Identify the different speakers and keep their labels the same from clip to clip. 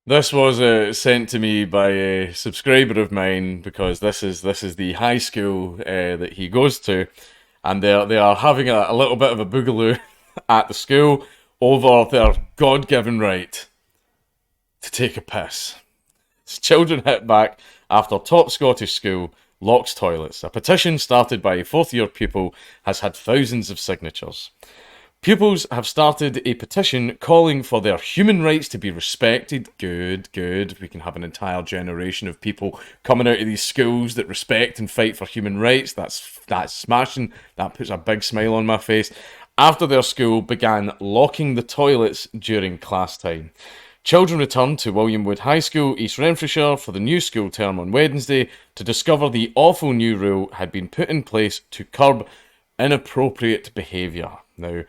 Speaker 1: This was sent to me by a subscriber of mine because this is the high school that he goes to, and they are having a little bit of a boogaloo at the school over their God-given right to take a piss. Children hit back after top Scottish school locks toilets. A petition started by a fourth-year pupil has had thousands of signatures. Pupils have started a petition calling for their human rights to be respected. Good, good. We can have an entire generation of people coming out of these schools that respect and fight for human rights. That's smashing. That puts a big smile on my face. After their school began locking the toilets during class time. Children returned to William Wood High School, East Renfrewshire, for the new school term on Wednesday to discover the awful new rule had been put in place to curb inappropriate behaviour. Now,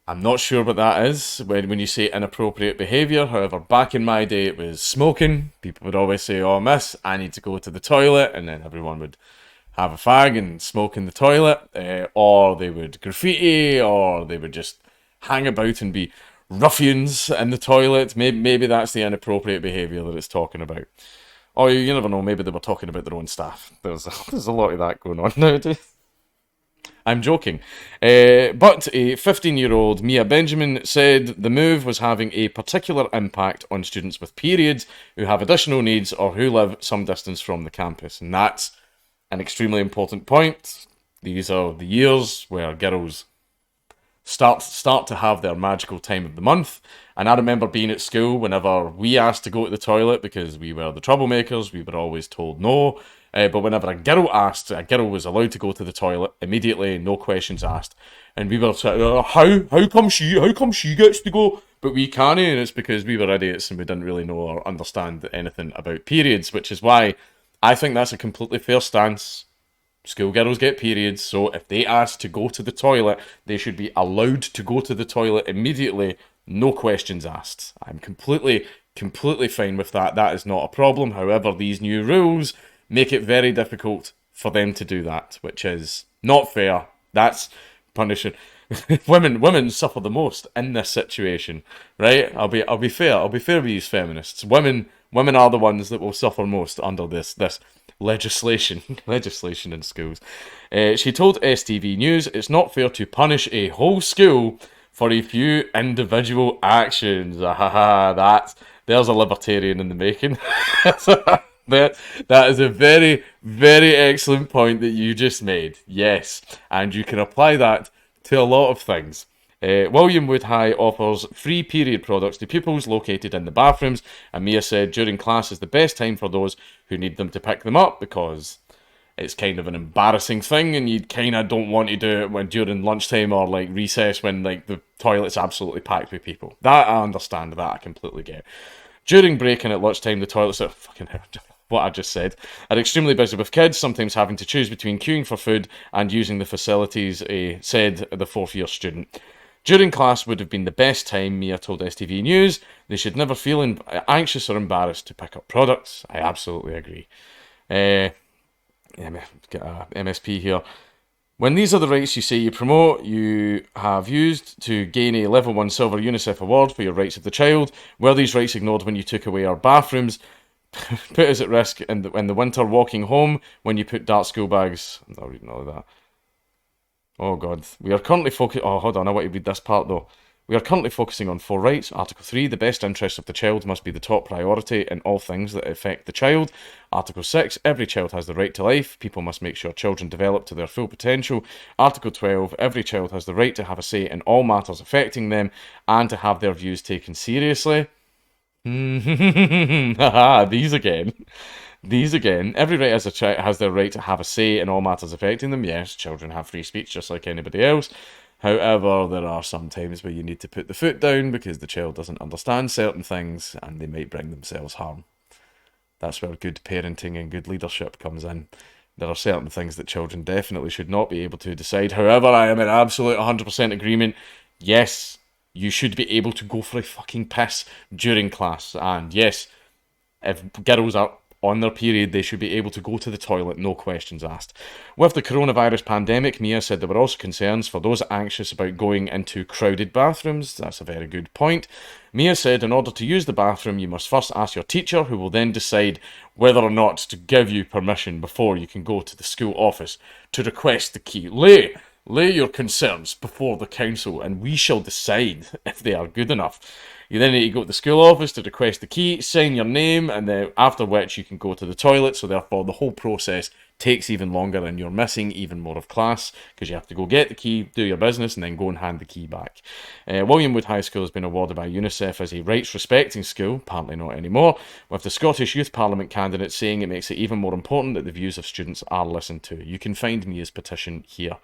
Speaker 1: I'm not sure what that is when you say inappropriate behaviour. However, back in my day, it was smoking. People would always say, "Oh, miss, I need to go to the toilet," and then everyone would have a fag and smoke in the toilet, or they would graffiti, or they would just hang about and be ruffians in the toilet. Maybe that's the inappropriate behaviour that it's talking about. Or you never know, maybe they were talking about their own staff. There's a lot of that going on nowadays. I'm joking. But a 15-year-old Mia Benjamin said the move was having a particular impact on students with periods who have additional needs or who live some distance from the campus. And that's an extremely important point. These are the years where girls start to have their magical time of the month. And I remember being at school whenever we asked to go to the toilet because we were the troublemakers, we were always told no. But whenever a girl asked, a girl was allowed to go to the toilet immediately, no questions asked. And we were saying, how come she gets to go, but we can't? And it's because we were idiots and we didn't really know or understand anything about periods, which is why I think that's a completely fair stance. Schoolgirls get periods, so if they ask to go to the toilet, they should be allowed to go to the toilet immediately, no questions asked. I'm completely fine with that. That is not a problem. However, these new rules make it very difficult for them to do that, which is not fair. That's punishing. Women suffer the most in this situation, right? I'll be fair. I'll be fair with these feminists. Women are the ones that will suffer most under this legislation legislation in schools. She told STV News it's not fair to punish a whole school for a few individual actions. There's a libertarian in the making. That is a very, very excellent point that you just made. Yes, and you can apply that to a lot of things. William Wood High offers free period products to pupils located in the bathrooms, and Mia said during class is the best time for those who need them to pick them up because it's kind of an embarrassing thing and you kind of don't want to do it when during lunchtime or like recess when like the toilet's absolutely packed with people. That I understand, that I completely get. During break and at lunchtime, the toilets are fucking what I just said are extremely busy with kids, sometimes having to choose between queuing for food and using the facilities, said the fourth-year student. During class would have been the best time, Mia told STV News. They should never feel anxious or embarrassed to pick up products. I absolutely agree. Get a MSP here. When these are the rights you say you promote, you have used to gain a Level 1 Silver UNICEF Award for your rights of the child. Were these rights ignored when you took away our bathrooms? Put us at risk in the winter walking home when you put dark school bags. I'm not reading all of that. Oh God. We are currently focusing... Oh, hold on. I want to read this part though. We are currently focusing on 4 rights. Article 3, the best interests of the child must be the top priority in all things that affect the child. Article 6, every child has the right to life. People must make sure children develop to their full potential. Article 12, every child has the right to have a say in all matters affecting them and to have their views taken seriously. Haha, these again. These again. Every right as a child has their right to have a say in all matters affecting them. Yes, children have free speech just like anybody else. However, there are some times where you need to put the foot down because the child doesn't understand certain things and they might bring themselves harm. That's where good parenting and good leadership comes in. There are certain things that children definitely should not be able to decide. However, I am in absolute 100% agreement. Yes, you should be able to go for a fucking piss during class. And yes, if girls are On their period, they should be able to go to the toilet, no questions asked. With the coronavirus pandemic, Mia said there were also concerns for those anxious about going into crowded bathrooms. That's a very good point. Mia said in order to use the bathroom, you must first ask your teacher, who will then decide whether or not to give you permission before you can go to the school office to request the key. Lay your concerns before the council, and we shall decide if they are good enough. You then need to go to the school office to request the key, sign your name, and then after which you can go to the toilet. So therefore, the whole process takes even longer, and you're missing even more of class because you have to go get the key, do your business, and then go and hand the key back. William Wood High School has been awarded by UNICEF as a rights-respecting school, apparently not anymore, with the Scottish Youth Parliament candidate saying it makes it even more important that the views of students are listened to. You can find Mia's petition here.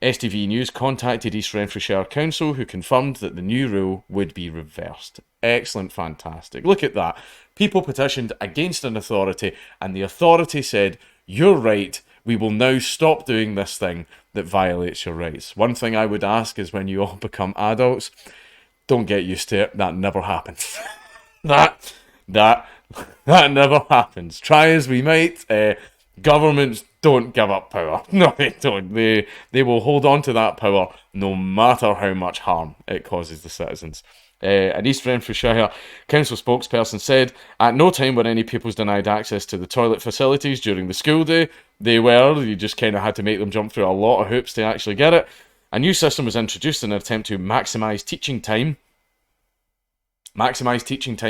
Speaker 1: STV News contacted East Renfrewshire Council, who confirmed that the new rule would be reversed. Excellent, fantastic. Look at that. People petitioned against an authority, and the authority said, you're right, we will now stop doing this thing that violates your rights. One thing I would ask is when you all become adults, don't get used to it. That never happens. that never happens. Try as we might, governments don't give up power. No, they don't. They will hold on to that power no matter how much harm it causes the citizens. An East Renfrewshire council spokesperson said, at no time were any pupils denied access to the toilet facilities during the school day. They were. You just kind of had to make them jump through a lot of hoops to actually get it. A new system was introduced in an attempt to maximise teaching time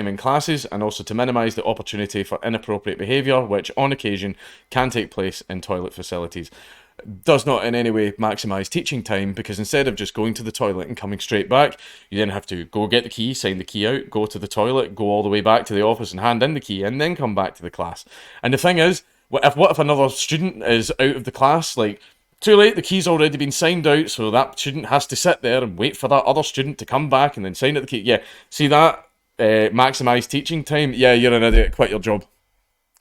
Speaker 1: in classes, and also to minimise the opportunity for inappropriate behaviour, which on occasion can take place in toilet facilities. Does not in any way maximise teaching time, because instead of just going to the toilet and coming straight back, you then have to go get the key, sign the key out, go to the toilet, go all the way back to the office and hand in the key, and then come back to the class. And the thing is, what if another student is out of the class, like, too late, the key's already been signed out, so that student has to sit there and wait for that other student to come back and then sign out the key. Yeah, see that? Maximise teaching time? Yeah, you're an idiot. Quit your job.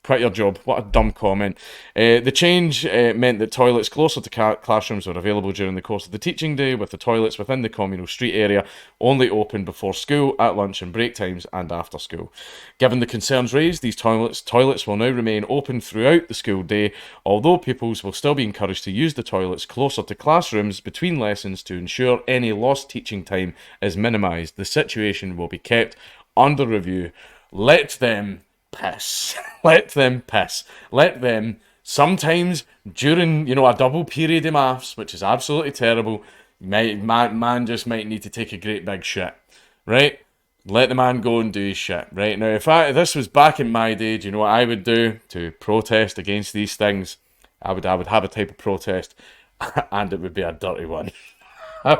Speaker 1: Quit your job. What a dumb comment. The change meant that toilets closer to classrooms were available during the course of the teaching day, with the toilets within the communal street area only open before school, at lunch and break times, and after school. Given the concerns raised, these toilets will now remain open throughout the school day, although pupils will still be encouraged to use the toilets closer to classrooms between lessons to ensure any lost teaching time is minimised. The situation will be kept under review. Let them piss. Let them piss. Let them, sometimes during, a double period of maths, which is absolutely terrible, man just might need to take a great big shit, right? Let the man go and do his shit, right? Now, if this was back in my day, do you know what I would do to protest against these things? I would have a type of protest, and it would be a dirty one. I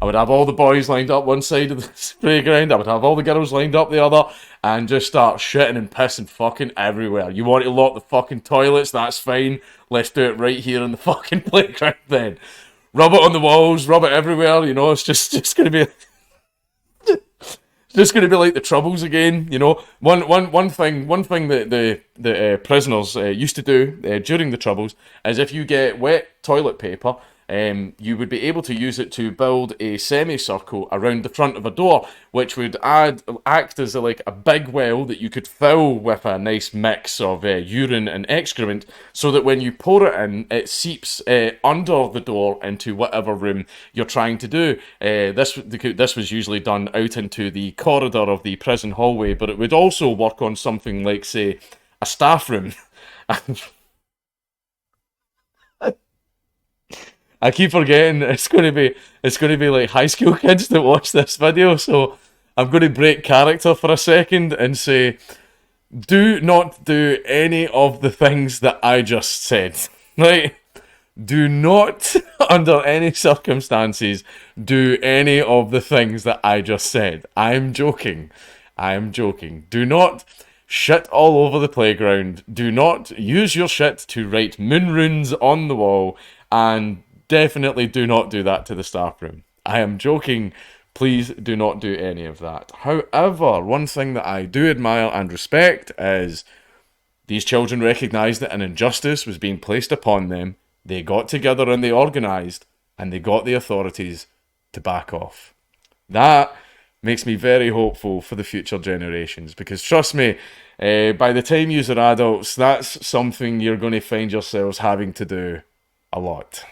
Speaker 1: would have all the boys lined up one side of the playground, I would have all the girls lined up the other, and just start shitting and pissing fucking everywhere. You want to lock the fucking toilets? That's fine. Let's do it right here in the fucking playground then. Rub it on the walls, rub it everywhere, it's just gonna be... Just going to be like the Troubles again, One thing that the prisoners used to do during the Troubles is if you get wet toilet paper, you would be able to use it to build a semicircle around the front of a door, which would act as a big well that you could fill with a nice mix of urine and excrement, so that when you pour it in, it seeps under the door into whatever room you're trying to do. This was usually done out into the corridor of the prison hallway, but it would also work on something like, say, a staff room. I keep forgetting it's going to be like high school kids that watch this video, so I'm going to break character for a second and say, do not do any of the things that I just said, right? Do not, under any circumstances, do any of the things that I just said. I'm joking. Do not shit all over the playground. Do not use your shit to write moon runes on the wall, and definitely do not do that to the staff room. I am joking. Please do not do any of that. However, one thing that I do admire and respect is these children recognised that an injustice was being placed upon them. They got together and they organised, and they got the authorities to back off. That makes me very hopeful for the future generations, because trust me, by the time you're adults, that's something you're going to find yourselves having to do a lot.